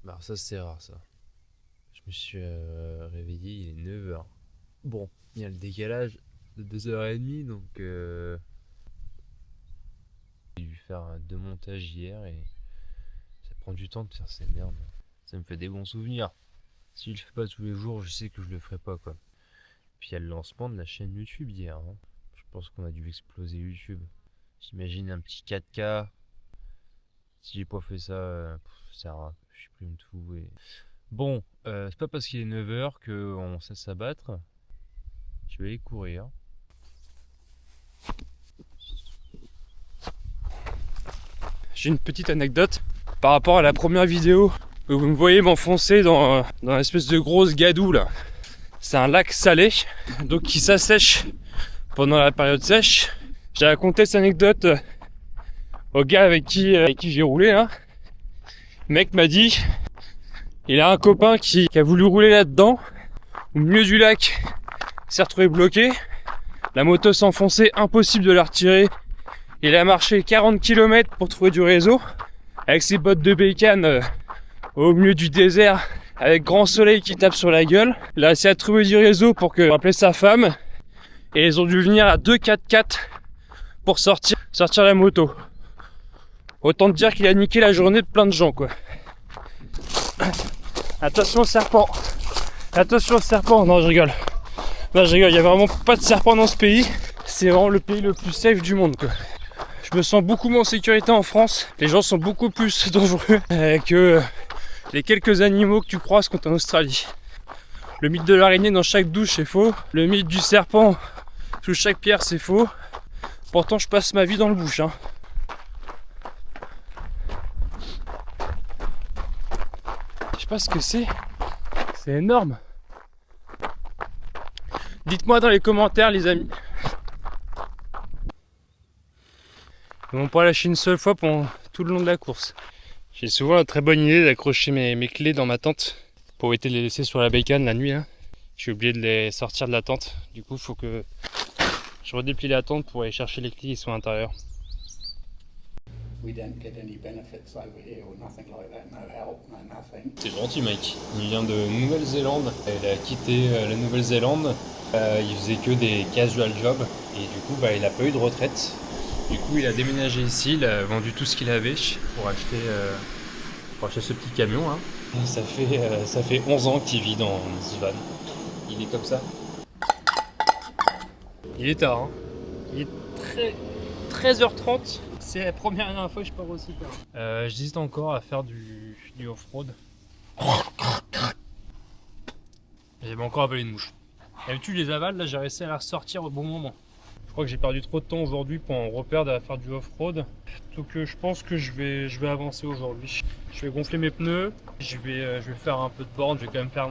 Alors ça c'est rare ça. Je me suis réveillé, il est 9h. Bon, il y a le décalage de 2h30 donc j'ai dû faire deux montages hier et ça prend du temps de faire ces merdes. Ça me fait des bons souvenirs. Si je le fais pas tous les jours, je sais que je le ferai pas quoi. Puis il y a le lancement de la chaîne YouTube hier. Je pense qu'on a dû exploser YouTube. J'imagine un petit 4K. Si j'ai pas fait ça, ça sert à rien. Je supprime tout et... Bon, c'est pas parce qu'il est 9h qu'on sait s'abattre. Je vais aller courir. J'ai une petite anecdote par rapport à la première vidéo où vous me voyez m'enfoncer dans une espèce de grosse gadoue là. C'est un lac salé, donc qui s'assèche pendant la période sèche. J'ai raconté cette anecdote au gars avec qui j'ai roulé là. Le mec m'a dit, il a un copain qui a voulu rouler là-dedans, au milieu du lac, il s'est retrouvé bloqué. La moto s'enfonçait, impossible de la retirer. Il a marché 40 km pour trouver du réseau, avec ses bottes de bécane au milieu du désert, avec grand soleil qui tape sur la gueule. Il a essayé de trouver du réseau pour appeler sa femme, et ils ont dû venir à 2 4x4 pour sortir la moto. Autant te dire qu'il a niqué la journée de plein de gens quoi. Attention au serpent. Attention au serpent. Non je rigole. Non je rigole, il y a vraiment pas de serpent dans ce pays. C'est vraiment le pays le plus safe du monde quoi. Je me sens beaucoup moins en sécurité en France. Les gens sont beaucoup plus dangereux que les quelques animaux que tu croises quand t'es en Australie. Le mythe de l'araignée dans chaque douche c'est faux. Le mythe du serpent sous chaque pierre c'est faux. Pourtant je passe ma vie dans le bush hein. Je sais pas ce que c'est. C'est énorme. Dites-moi dans les commentaires les amis. Ils m'ont pas lâché une seule fois pendant tout le long de la course. J'ai souvent la très bonne idée d'accrocher mes clés dans ma tente pour éviter de les laisser sur la bécane la nuit. Hein. J'ai oublié de les sortir de la tente. Du coup, il faut que je redéplie la tente pour aller chercher les clés qui sont à l'intérieur. C'est gentil Mike. Il vient de Nouvelle-Zélande. Il a quitté la Nouvelle-Zélande. Il faisait que des casual jobs et du coup il a pas eu de retraite. Du coup il a déménagé ici, il a vendu tout ce qu'il avait pour acheter ce petit camion. Hein. Ça fait 11 ans qu'il vit dans ce van. Il est comme ça. Il est tard. Hein. Il est 13h30. C'est la première fois que je pars aussi tard. J'hésite encore à faire du off-road. J'avais encore avalé une mouche. D'habitude les avales, là j'ai réussi à la ressortir au bon moment. Je crois que j'ai perdu trop de temps aujourd'hui pour en reperdre à faire du off-road. Donc je pense que je vais avancer aujourd'hui. Je vais gonfler mes pneus, je vais faire un peu de borne, je vais quand même faire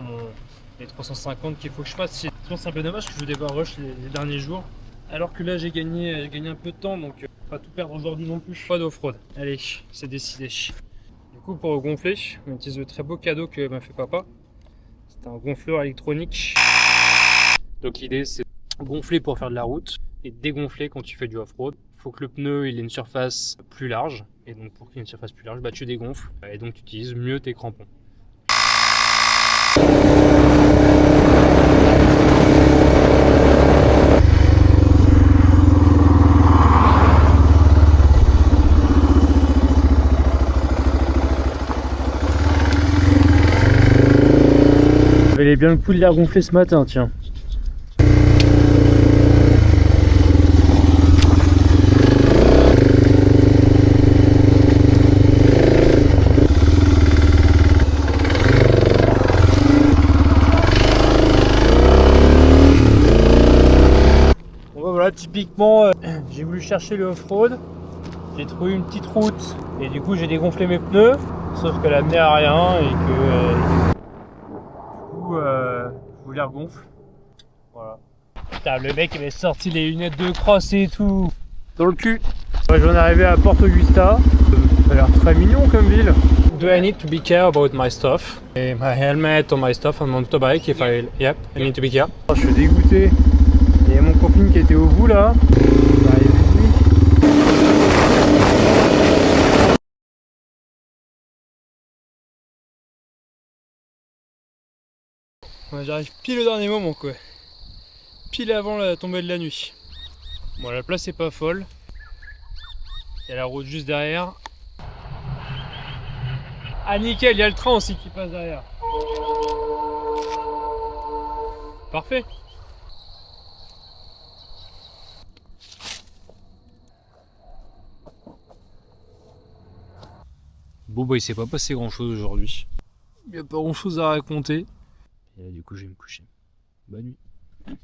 les 350 qu'il faut que je fasse. Sinon c'est un peu dommage que je vais devoir rush les derniers jours. Alors que là j'ai gagné un peu de temps, donc pas tout perdre aujourd'hui non plus. Pas d'off-road. Allez, c'est décidé. Du coup pour gonfler, on utilise le très beau cadeau que m'a fait papa. C'est un gonfleur électronique. Donc l'idée c'est gonfler pour faire de la route et dégonfler quand tu fais du off-road. Il faut que le pneu il ait une surface plus large, et donc pour qu'il ait une surface plus large, tu dégonfles et donc tu utilises mieux tes crampons. Ça valait bien le coup de l'air gonflé ce matin, tiens. Voilà, typiquement, j'ai voulu chercher le off-road, j'ai trouvé une petite route et du coup j'ai dégonflé mes pneus, sauf qu'elle a mené à rien et que du coup je voulais regonfle. Voilà. Putain, le mec avait sorti les lunettes de cross et tout dans le cul. Ouais, j'en ai arrivé à Porte Augusta, ça a l'air très mignon comme ville. Do I need to be care about my stuff? My helmet or my stuff on motorbike if I need to be care. Je suis dégoûté. Il y a mon copine qui était au bout là. Ouais, j'arrive pile au dernier moment quoi. Pile avant la tombée de la nuit. Bon, la place est pas folle. Il y a la route juste derrière. Ah nickel, il y a le train aussi qui passe derrière. Parfait. Bon bah il s'est pas passé grand chose aujourd'hui. Il n'y a pas grand chose à raconter. Et là du coup je vais me coucher. Bonne nuit.